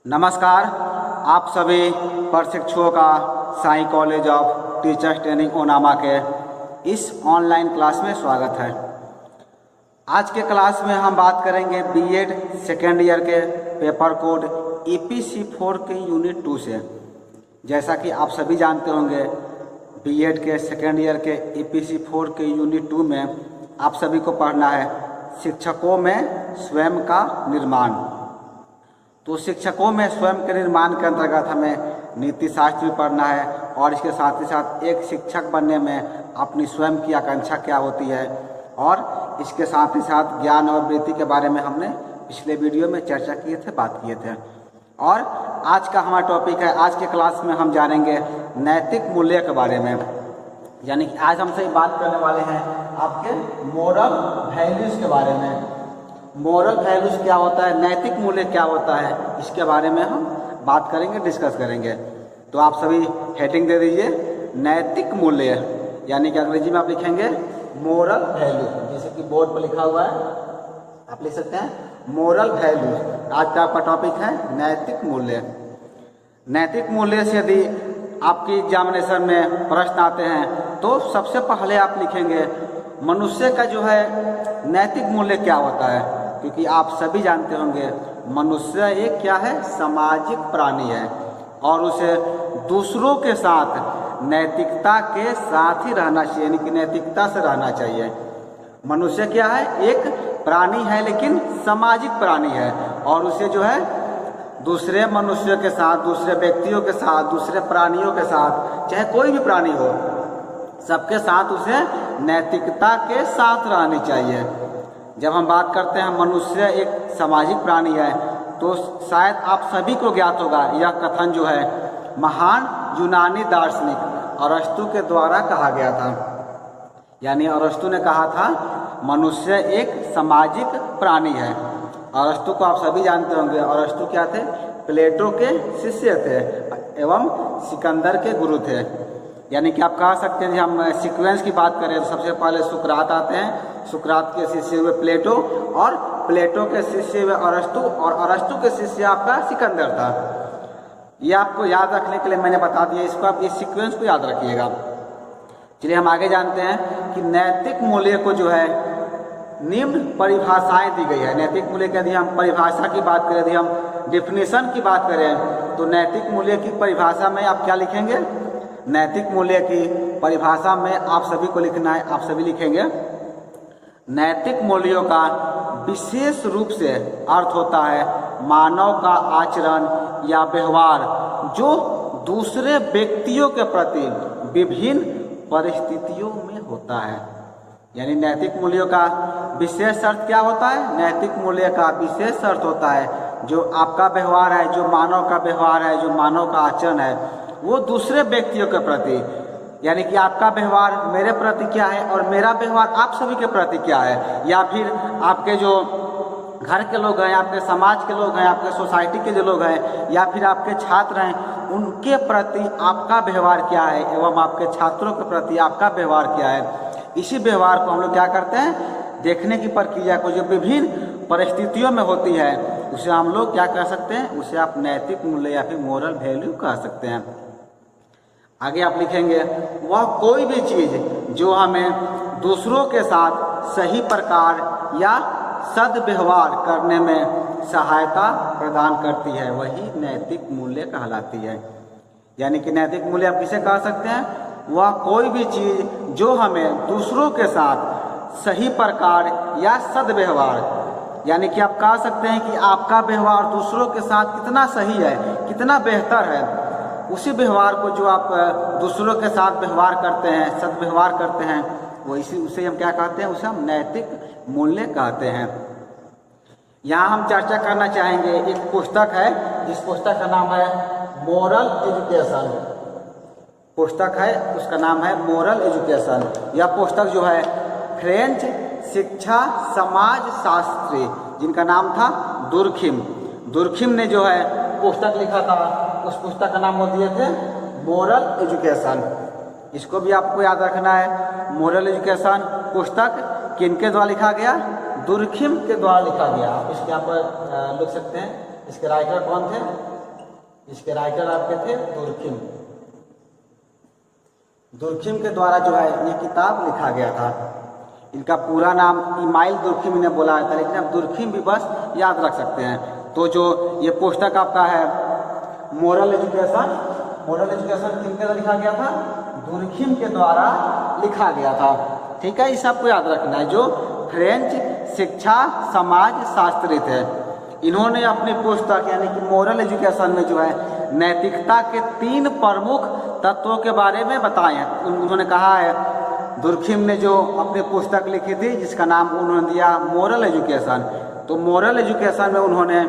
नमस्कार, आप सभी प्रशिक्षुओं का Sai College of Teachers Training Onama के इस ऑनलाइन क्लास में स्वागत है। आज के क्लास में हम बात करेंगे बीएड सेकेंड ईयर के पेपर कोड EPC 4 के यूनिट 2 से। जैसा कि आप सभी जानते होंगे, बीएड के सेकेंड ईयर के EPC 4 के यूनिट 2 में आप सभी को पढ़ना है शिक्षकों में स्वयं का निर्माण। तो शिक्षकों में स्वयं के निर्माण के अंतर्गत हमें नीति शास्त्र भी पढ़ना है और इसके साथ ही साथ एक शिक्षक बनने में अपनी स्वयं की आकांक्षा क्या होती है, और इसके साथ ही साथ ज्ञान और वृत्ति के बारे में हमने पिछले वीडियो में चर्चा किए थे, बात किए थे। और आज का हमारा टॉपिक है, आज के क्लास में हम जानेंगे नैतिक मूल्य के बारे में। यानी कि आज हमसे बात करने वाले हैं आपके मोरल वैल्यूज़ के बारे में। मोरल वैल्यूज़ क्या होता है, नैतिक मूल्य क्या होता है, इसके बारे में हम बात करेंगे, डिस्कस करेंगे। तो आप सभी हेडिंग दे दीजिए नैतिक मूल्य, यानी कि अंग्रेजी में आप लिखेंगे मोरल वैल्यू, जैसे कि बोर्ड पर लिखा हुआ है आप लिख सकते हैं मोरल वैल्यू। आज का आपका टॉपिक है नैतिक मूल्य। नैतिक मूल्य से यदि आपकी एग्जामिनेशन में प्रश्न आते हैं तो सबसे पहले आप लिखेंगे मनुष्य का जो है नैतिक मूल्य क्या होता है, क्योंकि आप सभी जानते होंगे मनुष्य एक क्या है, सामाजिक प्राणी है और उसे दूसरों के साथ नैतिकता के साथ ही रहना चाहिए, यानी कि नैतिकता से रहना चाहिए। मनुष्य क्या है, एक प्राणी है लेकिन सामाजिक प्राणी है, और उसे जो है दूसरे मनुष्यों के साथ, दूसरे व्यक्तियों के साथ, दूसरे प्राणियों के साथ, चाहे कोई भी प्राणी हो, सबके साथ उसे नैतिकता के साथ रहनी चाहिए। जब हम बात करते हैं मनुष्य एक सामाजिक प्राणी है, तो शायद आप सभी को ज्ञात होगा यह कथन जो है महान यूनानी दार्शनिक अरस्तु के द्वारा कहा गया था। यानी अरस्तु ने कहा था मनुष्य एक सामाजिक प्राणी है। अरस्तु को आप सभी जानते होंगे, अरस्तु क्या थे, प्लेटो के शिष्य थे एवं सिकंदर के गुरु थे। यानी कि आप कह सकते हैं, हम सीक्वेंस की बात करें तो सबसे पहले सुकरात आते हैं, सुकरात के शिष्य हुए प्लेटो, और प्लेटो के शिष्य हुए अरस्तु, और अरस्तु के शिष्य आपका सिकंदर था। ये आपको याद रखने के लिए मैंने बता दिया, इसको आप इस सीक्वेंस को याद रखिएगा। चलिए हम आगे जानते हैं कि नैतिक मूल्य को जो है निम्न परिभाषाएं दी गई है। नैतिक मूल्य की यदि हम परिभाषा की बात करें, यदि हम डिफिनीशन की बात करें, तो नैतिक मूल्य की परिभाषा में आप क्या लिखेंगे, नैतिक मूल्य की परिभाषा में आप सभी को लिखना है, आप सभी लिखेंगे नैतिक मूल्यों का विशेष रूप से अर्थ होता है मानव का आचरण या व्यवहार जो दूसरे व्यक्तियों के प्रति विभिन्न परिस्थितियों में होता है। यानी नैतिक मूल्यों का विशेष अर्थ क्या होता है, नैतिक मूल्य का विशेष अर्थ होता है जो आपका व्यवहार है, जो मानव का व्यवहार है, जो मानव का आचरण है, वो दूसरे व्यक्तियों के प्रति, यानी कि आपका व्यवहार मेरे प्रति क्या है और मेरा व्यवहार आप सभी के प्रति क्या है, या फिर आपके जो घर के लोग हैं, आपके समाज के लोग हैं, आपके सोसाइटी के जो लोग हैं, या फिर आपके छात्र हैं, उनके प्रति आपका व्यवहार क्या है एवं आपके छात्रों के प्रति आपका व्यवहार क्या है। इसी व्यवहार को हम लोग क्या करते हैं, देखने की प्रक्रिया को जो विभिन्न परिस्थितियों में होती है, उसे हम लोग क्या कह सकते हैं, उसे आप नैतिक मूल्य या फिर मोरल वैल्यू कह सकते हैं। आगे आप लिखेंगे वह कोई भी चीज़ जो हमें दूसरों के साथ सही प्रकार या सद्व्यवहार करने में सहायता प्रदान करती है, वही नैतिक मूल्य कहलाती है। यानी कि नैतिक मूल्य आप किसे कह सकते हैं, वह कोई भी चीज़ जो हमें दूसरों के साथ सही प्रकार या सद्व्यवहार, यानी कि आप कह सकते हैं कि आपका व्यवहार दूसरों के साथ कितना सही है, कितना बेहतर है, उसी व्यवहार को जो आप दूसरों के साथ व्यवहार करते हैं, सद्व्यवहार करते हैं, वो उसे हम क्या कहते हैं, उसे हम नैतिक मूल्य कहते हैं। यहाँ हम चर्चा करना चाहेंगे, एक पुस्तक है जिस पुस्तक का नाम है मोरल एजुकेशन। पुस्तक है, उसका नाम है मोरल एजुकेशन। यह पुस्तक जो है फ्रेंच शिक्षा समाज शास्त्री जिनका नाम था दुर्खिम ने जो है पुस्तक लिखा था, उस पुस्तक का नाम वो दिए थे मोरल एजुकेशन। इसको भी आपको याद रखना है, मोरल एजुकेशन पुस्तक किनके द्वारा लिखा गया, दुर्खिम के द्वारा लिखा गया। आप इसके यहाँ पर लिख सकते हैं, इसके राइटर कौन थे, इसके राइटर आपके थे दुर्खिम। दुर्खिम के द्वारा जो है ये किताब लिखा गया था। इनका पूरा नाम इमाइल दुर्खिम इन्हें बोला था, लेकिन आप दुर्खिम भी बस याद रख सकते हैं। तो जो ये पुस्तक आपका है मोरल एजुकेशन, मोरल एजुकेशन किनके द्वारा लिखा गया था? दुर्खिम के द्वारा लिखा गया था। ठीक है, इस आपको याद रखना है। जो फ्रेंच शिक्षा समाज शास्त्री थे, इन्होंने अपनी पुस्तक यानी कि मोरल एजुकेशन में जो है नैतिकता के 3 प्रमुख तत्वों के बारे में बताए हैं। उन्होंने कहा है, दुर्खिम ने जो अपनी पुस्तक लिखी थी जिसका नाम उन्होंने दिया मोरल एजुकेशन, तो मोरल एजुकेशन में उन्होंने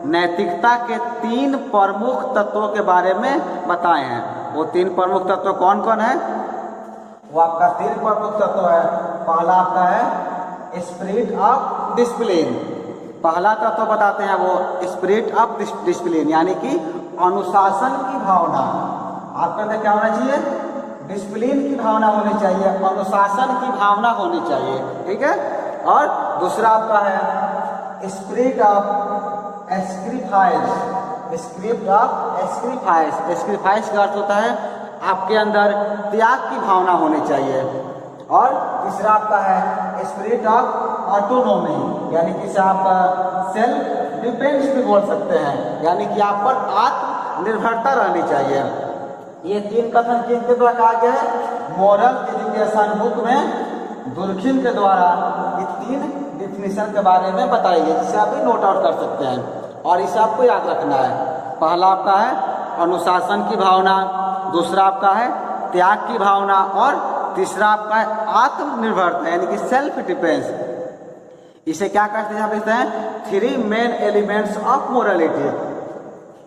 नैतिकता के 3 प्रमुख तत्वों के बारे में बताए हैं। वो 3 प्रमुख तत्व कौन कौन है? वो आपका 3 प्रमुख तत्व है। पहला आपका है स्पिरिट ऑफ डिसिप्लिन। पहला तत्व बताते हैं वो स्पिरिट ऑफ डिसिप्लिन, यानी कि अनुशासन की भावना। आपके अंदर क्या होना चाहिए? डिसिप्लिन की भावना होनी चाहिए, अनुशासन की भावना होनी चाहिए। ठीक है। और दूसरा आपका है स्पिरिट ऑफ एस्क्रिफाइस। स्पिरिट ऑफ एस्क्रिफाइस, एस्क्रिफाइस का अर्थ होता है आपके अंदर त्याग की भावना होनी चाहिए। और तीसरा आपका है स्पिरिट ऑफ ऑटोनोमी, यानी कि आप सेल्फ डिपेंड्स भी बोल सकते हैं, यानी कि आप पर आत्मनिर्भरता रहनी चाहिए। ये 3 कथन किनके द्वारा कहा गया है? मोरल एजुकेशन बुक में दुर्खिम के द्वारा ये 3 डिफिनीशन के बारे में बताई गई, जिसे आप भी नोट आउट कर सकते हैं और इसे आपको याद रखना है। पहला आपका है अनुशासन की भावना, दूसरा आपका है त्याग की भावना और तीसरा आपका है आत्मनिर्भरता, यानी कि सेल्फ डिफेंस। इसे क्या कहते हैं? 3 मेन एलिमेंट्स ऑफ मोरालिटी।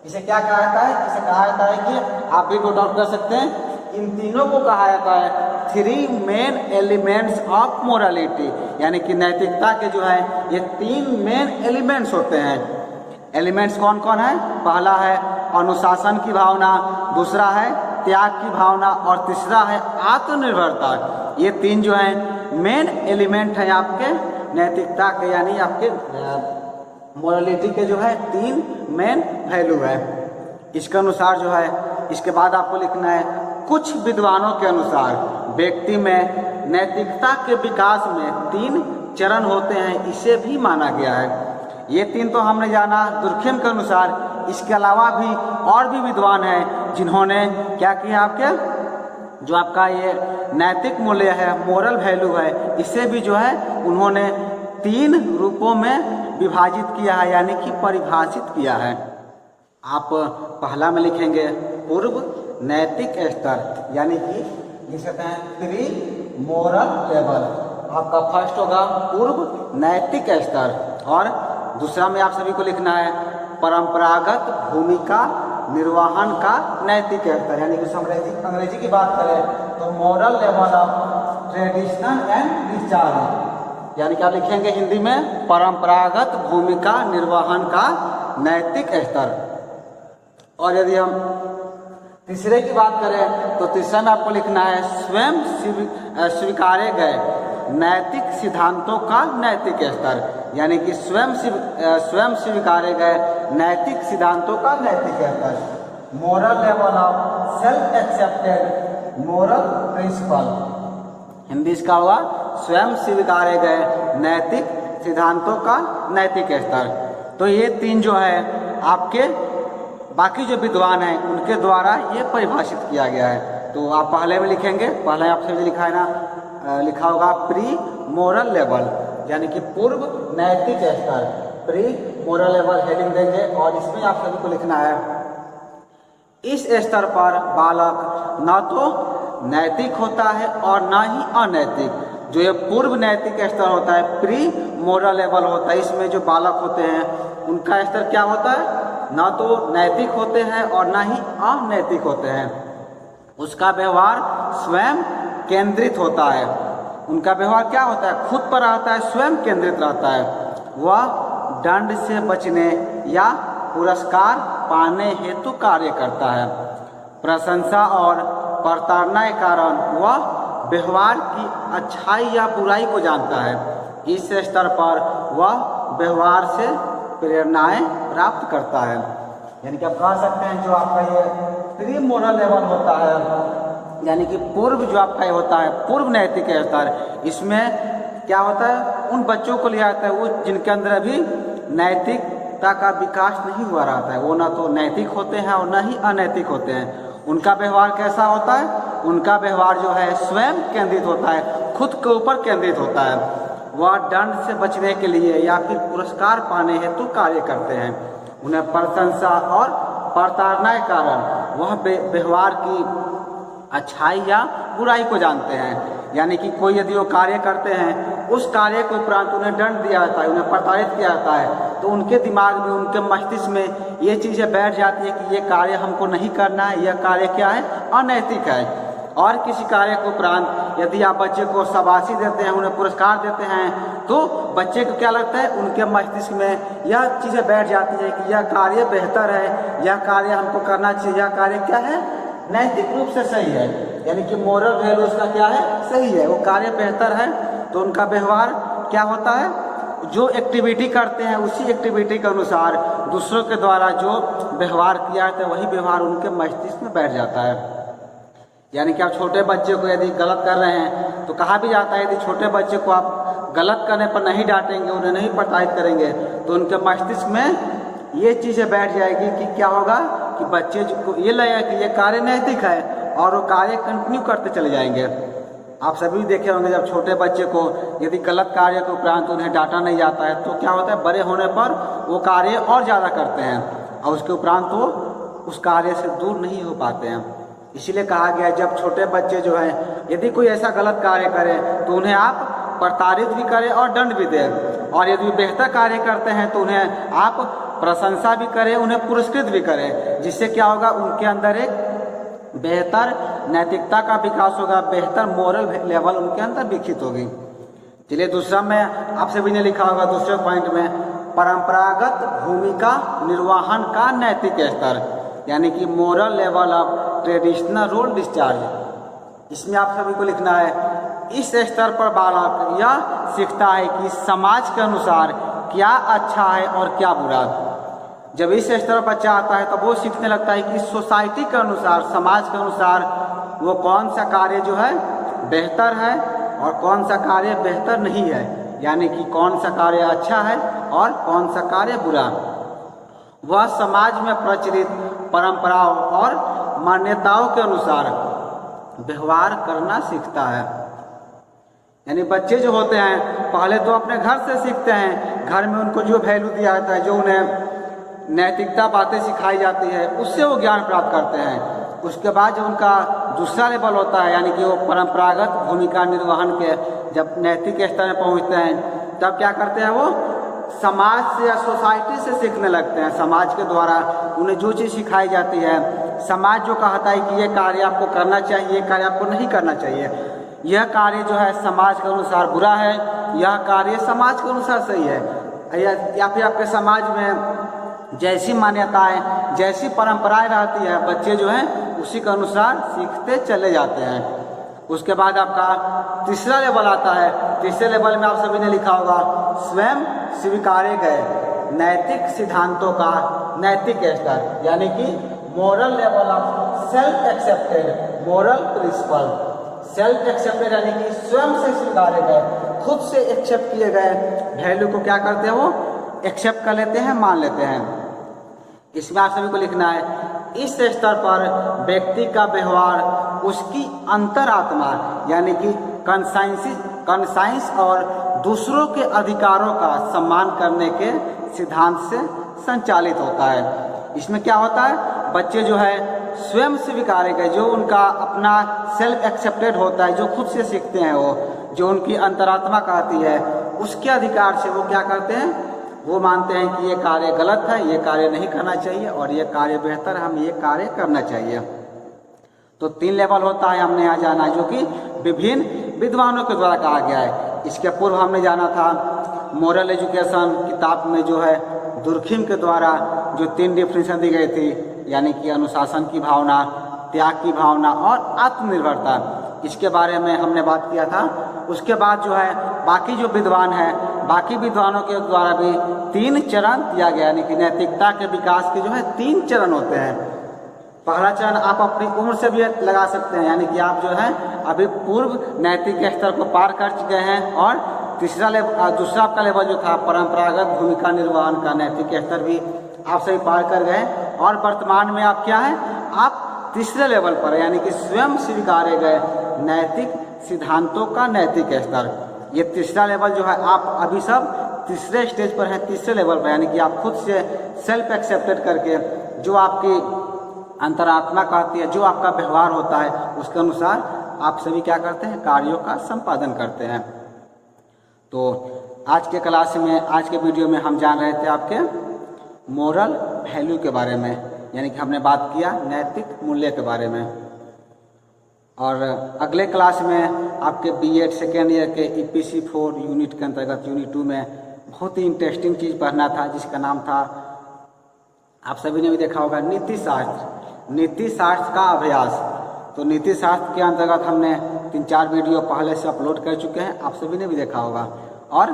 इसे क्या कहा जाता है? इसे कहा जाता है कि आप भी नोट आउट कर सकते हैं, इन तीनों को कहा जाता है 3 मेन एलिमेंट्स ऑफ मोरालिटी, यानी कि नैतिकता के जो है ये 3 मेन एलिमेंट्स होते हैं। एलिमेंट्स कौन कौन है? पहला है अनुशासन की भावना, दूसरा है त्याग की भावना और तीसरा है आत्मनिर्भरता। ये 3 जो हैं मेन एलिमेंट हैं आपके नैतिकता के, यानी आपके मोरालिटी के जो है 3 मेन वैल्यू है। इसके अनुसार जो है, इसके बाद आपको लिखना है कुछ विद्वानों के अनुसार व्यक्ति में नैतिकता के विकास में 3 चरण होते हैं, इसे भी माना गया है। ये 3 तो हमने जाना दुर्खिम के अनुसार। इसके अलावा भी और भी विद्वान हैं जिन्होंने क्या किया, आपके जो आपका ये नैतिक मूल्य है, मोरल वैल्यू है, इसे भी जो है उन्होंने 3 रूपों में विभाजित किया है, यानी कि परिभाषित किया है। आप पहला में लिखेंगे पूर्व नैतिक स्तर, यानी कि लिख सकते हैं प्री मोरल लेवल। आपका फर्स्ट होगा पूर्व नैतिक स्तर, और दूसरा में आप सभी को लिखना है परंपरागत भूमिका निर्वहन का नैतिक स्तर, यानी कि अंग्रेजी की बात करें तो moral level of traditional and discharge, यानी कि आप लिखेंगे हिंदी में परंपरागत भूमिका निर्वहन का नैतिक स्तर। और यदि हम तीसरे की बात करें तो तीसरा में आपको लिखना है स्वयं स्वीकारे गए नैतिक सिद्धांतों का नैतिक स्तर, यानी कि स्वयं स्वीकारे गए नैतिक सिद्धांतों का नैतिक स्तर। Moral level of self accepted moral principle, Hindi इसका हुआ स्वयं स्वीकारे गए नैतिक सिद्धांतों का नैतिक स्तर। तो ये 3 जो है आपके बाकी जो विद्वान हैं उनके द्वारा ये परिभाषित किया गया है। तो आप पहले में लिखेंगे, पहले आपसे लिखा है ना, लिखा होगा प्री मोरल लेवल, यानी कि पूर्व नैतिक स्तर, प्री मोरल लेवल हेडिंग देंगे और इसमें आप सभी को लिखना है इस स्तर पर बालक न तो नैतिक होता है और न ही अनैतिक। जो ये पूर्व नैतिक स्तर होता है, प्री मोरल लेवल होता है, इसमें जो बालक होते हैं उनका स्तर क्या होता है? न तो नैतिक होते हैं और न ही अनैतिक होते हैं। उसका व्यवहार स्वयं केंद्रित होता है। उनका व्यवहार क्या होता है? खुद पर रहता है, स्वयं केंद्रित रहता है। वह दंड से बचने या पुरस्कार पाने हेतु कार्य करता है। प्रशंसा और प्रताड़ना के कारण वह व्यवहार की अच्छाई या बुराई को जानता है। इस स्तर पर वह व्यवहार से प्रेरणाएं प्राप्त करता है, यानी कि आप कह सकते हैं जो आपका ये प्री मोरल लेवल होता है, यानी कि पूर्व जो आपका ये होता है पूर्व नैतिक स्तर, इसमें क्या होता है उन बच्चों को लिया जाता है वो जिनके अंदर अभी नैतिकता का विकास नहीं हुआ रहता है। वो ना तो नैतिक होते हैं और ना ही अनैतिक होते हैं। उनका व्यवहार कैसा होता है, उनका व्यवहार जो है स्वयं केंद्रित होता है, खुद के ऊपर केंद्रित होता है। वह दंड से बचने के लिए या फिर पुरस्कार पाने हेतु कार्य करते हैं। उन्हें प्रशंसा और प्रताड़ना के कारण वह व्यवहार की अच्छाई या बुराई को जानते हैं। यानी कि कोई यदि वो कार्य करते हैं, उस कार्य के उपरांत उन्हें दंड दिया जाता है, उन्हें प्रताड़ित किया जाता है, तो उनके दिमाग में, उनके मस्तिष्क में ये चीज़ें बैठ जाती है कि ये कार्य हमको नहीं करना है, यह कार्य क्या है, अनैतिक है। और किसी कार्य के उपरांत यदि आप बच्चे को शाबाशी देते हैं, उन्हें पुरस्कार देते हैं, तो बच्चे को क्या लगता है, उनके मस्तिष्क में यह चीज़ें बैठ जाती है कि यह कार्य बेहतर है, यह कार्य हमको करना चाहिए, यह कार्य क्या है, नैतिक रूप से सही है। यानी कि मोरल वैल्यू उसका क्या है, सही है, वो कार्य बेहतर है। तो उनका व्यवहार क्या होता है, जो एक्टिविटी करते हैं उसी एक्टिविटी के अनुसार दूसरों के द्वारा जो व्यवहार किया जाता है वही व्यवहार उनके मस्तिष्क में बैठ जाता है। यानी कि आप छोटे बच्चे को यदि गलत कर रहे हैं तो कहा भी जाता है यदि छोटे बच्चे को आप गलत करने पर नहीं डांटेंगे, उन्हें नहीं प्रताड़ित करेंगे, तो उनके मस्तिष्क में ये चीज़ें बैठ जाएगी कि क्या होगा कि बच्चे को ये लगेगा कि ये कार्य नैतिक है और वो कार्य कंटिन्यू करते चले जाएंगे। आप सभी देखे होंगे जब छोटे बच्चे को यदि गलत कार्य के उपरांत उन्हें डांटा नहीं जाता है तो क्या होता है, बड़े होने पर वो कार्य और ज़्यादा करते हैं और उसके उपरांत वो उस कार्य से दूर नहीं हो पाते हैं। इसीलिए कहा गया जब छोटे बच्चे जो हैं यदि कोई ऐसा गलत कार्य करें तो उन्हें आप प्रताड़ित भी करें और दंड भी दें, और यदि बेहतर कार्य करते हैं तो उन्हें आप प्रशंसा भी करें, उन्हें पुरस्कृत भी करें, जिससे क्या होगा, उनके अंदर एक बेहतर नैतिकता का विकास होगा, बेहतर मोरल लेवल उनके अंदर विकसित होगी। चलिए दूसरा में आपसे भी ने लिखा होगा दूसरे पॉइंट में, परंपरागत भूमिका निर्वहन का नैतिक स्तर, यानी कि moral level of traditional role discharge. इसमें आप सभी को लिखना है इस स्तर पर बालक यह सीखता है कि समाज के अनुसार क्या अच्छा है और क्या बुरा। जब इस स्तर पर बच्चा आता है तब वो सीखने लगता है कि सोसाइटी के अनुसार, समाज के अनुसार वो कौन सा कार्य जो है बेहतर है और कौन सा कार्य बेहतर नहीं है, यानी कि कौन सा कार्य अच्छा है और कौन सा कार्य बुरा। वह समाज में प्रचलित परंपराओं और मान्यताओं के अनुसार व्यवहार करना सीखता है। यानी बच्चे जो होते हैं पहले तो अपने घर से सीखते हैं, घर में उनको जो वैल्यू दिया जाता है, जो उन्हें नैतिकता बातें सिखाई जाती है, उससे वो ज्ञान प्राप्त करते हैं। उसके बाद जो उनका दूसरा लेवल होता है, यानी कि वो परंपरागत भूमिका निर्वहन के जब नैतिक स्तर में पहुंचते हैं तब क्या करते हैं, वो समाज से या सोसाइटी से सीखने लगते हैं। समाज के द्वारा उन्हें जो चीज़ सिखाई जाती है, समाज जो कहता है कि ये कार्य आपको करना चाहिए, ये कार्य आपको नहीं करना चाहिए, यह कार्य जो है समाज के अनुसार बुरा है, यह कार्य समाज के अनुसार सही है, या फिर आपके समाज में जैसी मान्यताएं, जैसी परंपराएं रहती है, बच्चे जो हैं उसी के अनुसार सीखते चले जाते हैं। उसके बाद आपका तीसरा लेवल आता है। तीसरे लेवल में आप सभी ने लिखा होगा स्वयं स्वीकारे गए नैतिक सिद्धांतों का नैतिक स्तर, यानी कि moral level of self accepted moral principle. Self accepted यानी कि स्वयं से स्वीकारे गए, खुद से एक्सेप्ट किए गए वैल्यू को क्या करते हैं, वो एक्सेप्ट कर लेते हैं, मान लेते हैं। इसमें आप सभी को लिखना है इस स्तर पर व्यक्ति का व्यवहार उसकी अंतरात्मा यानी कि कंसाइंस और दूसरों के अधिकारों का सम्मान करने के सिद्धांत से संचालित होता है। इसमें क्या होता है, बच्चे जो है स्वयं स्वीकारे गए, जो उनका अपना सेल्फ एक्सेप्टेड होता है, जो खुद से सीखते हैं, वो जो उनकी अंतरात्मा कहती है, उसके अधिकार से वो क्या करते हैं, वो मानते हैं कि ये कार्य गलत है, ये कार्य नहीं करना चाहिए और ये कार्य बेहतर है, हम ये कार्य करना चाहिए। तो 3 लेवल होता है, हमने यहाँ जाना जो कि विभिन्न विद्वानों के द्वारा कहा गया है। इसके पूर्व हमने जाना था मोरल एजुकेशन किताब में जो है दुर्खिम के द्वारा जो 3 डिफिनेशन दी गई थी, यानी कि अनुशासन की भावना, त्याग की भावना और आत्मनिर्भरता, इसके बारे में हमने बात किया था। उसके बाद जो है बाकी जो विद्वान हैं बाकी विद्वानों के द्वारा भी 3 चरण दिया गया, यानी कि नैतिकता के विकास के जो है 3 चरण होते हैं। पहला चरण आप अपनी उम्र से भी लगा सकते हैं, यानी कि आप जो है अभी पूर्व नैतिक स्तर को पार कर चुके हैं, और दूसरा आपका लेवल जो था परंपरागत भूमिका निर्वहन का नैतिक स्तर भी आप सभी पार कर गए, और वर्तमान में आप क्या है, आप तीसरे लेवल पर, यानी कि स्वयं स्वीकारे गए नैतिक सिद्धांतों का नैतिक स्तर। ये तीसरा लेवल जो है आप अभी सब तीसरे स्टेज पर हैं, तीसरे लेवल पर, यानी कि आप खुद से सेल्फ एक्सेप्टेड करके जो आपकी अंतरात्मा कहती है, जो आपका व्यवहार होता है, उसके अनुसार आप सभी क्या करते हैं, कार्यों का संपादन करते हैं। तो आज के क्लास में, आज के वीडियो में हम जान रहे थे आपके मोरल वैल्यू के बारे में, यानी कि हमने बात किया नैतिक मूल्य के बारे में। और अगले क्लास में आपके बीएड सेकेंड ईयर के EPC 4 यूनिट के अंतर्गत यूनिट 2 में बहुत ही इंटरेस्टिंग चीज़ पढ़ना था, जिसका नाम था, आप सभी ने भी देखा होगा, नीति शास्त्र का अभ्यास। तो नीति शास्त्र के अंतर्गत हमने 3-4 वीडियो पहले से अपलोड कर चुके हैं, आप सभी ने भी देखा होगा। और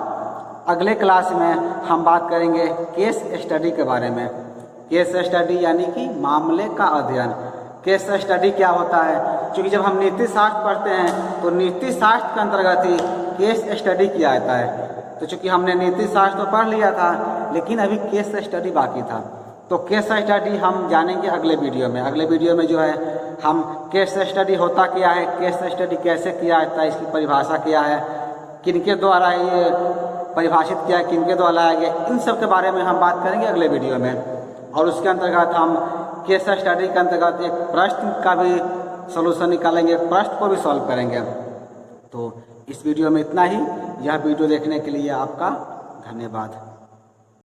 अगले क्लास में हम बात करेंगे केस स्टडी के बारे में। केस स्टडी यानी कि मामले का अध्ययन। केस स्टडी क्या होता है, क्योंकि जब हम नीति शास्त्र पढ़ते हैं तो नीति शास्त्र के अंतर्गत ही केस स्टडी किया जाता है। तो चूँकि हमने नीति शास्त्र तो पढ़ लिया था, लेकिन अभी केस स्टडी बाकी था, तो केस स्टडी हम जानेंगे अगले वीडियो में। अगले वीडियो में जो है हम केस स्टडी होता क्या है, केस स्टडी कैसे किया जाता है, इसकी परिभाषा क्या है, किनके द्वारा ये परिभाषित किया है, किनके द्वारा लाया गया, इन सब के बारे में हम बात करेंगे अगले वीडियो में। और उसके अंतर्गत हम केस स्टडी के अंतर्गत एक प्रश्न का भी सलूशन निकालेंगे, प्रश्न को भी सॉल्व करेंगे। तो इस वीडियो में इतना ही। यह वीडियो देखने के लिए आपका धन्यवाद।